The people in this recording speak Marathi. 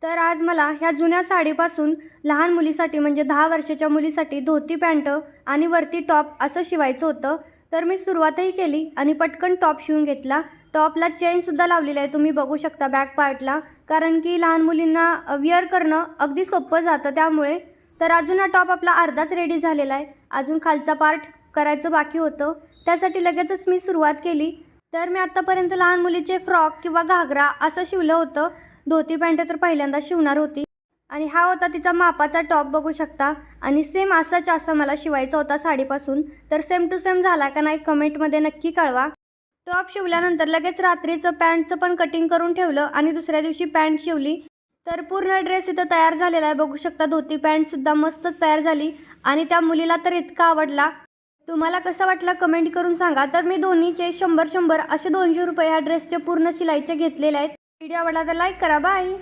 तर आज मला ह्या जुन्या साडीपासून लहान मुलीसाठी म्हणजे 10 वर्षाच्या मुलीसाठी धोती पॅन्ट आणि वरती टॉप असं शिवायचं होतं। तर मी सुरुवातही केली आणि पटकन टॉप शिवून घेतला। टॉपला चेनसुद्धा लावलेली आहे, तुम्ही बघू शकता बॅक पार्टला, कारण की लहान मुलींना विअर करणं अगदी सोपं जातं त्यामुळे। तर अजून हा टॉप आपला अर्धाच रेडी झालेला आहे, अजून खालचा पार्ट करायचं बाकी होतं, त्यासाठी लगेचच मी सुरुवात केली। तर मी आत्तापर्यंत लहान मुलीचे फ्रॉक किंवा घागरा असं शिवलं होतं, धोती पॅन्ट तर पहिल्यांदा शिवणार होती। आणि हा होता तिचा मापाचा टॉप, बघू शकता। आणि सेम असा मला शिवायचा होता साडीपासून। तर सेम टू सेम झाला का नाही कमेंटमध्ये नक्की कळवा। टॉप शिवल्यानंतर लगेच रात्रीचं पॅन्टचं पण कटिंग करून ठेवलं आणि दुसऱ्या दिवशी पॅन्ट शिवली। तर पूर्ण ड्रेस इथं तयार झालेला आहे, बघू शकता। धोती पॅन्टसुद्धा मस्तच तयार झाली आणि त्या मुलीला तर इतका आवडला। तुम्हाला कसा वाटला कमेंट करून सांगा। तर मी दोन्हीचे 100-100 असे 200 रुपये ह्या ड्रेसचे पूर्ण शिलाईचे घेतलेले आहेत। व्हिडिओ आवडला तर लाईक करा, बाय।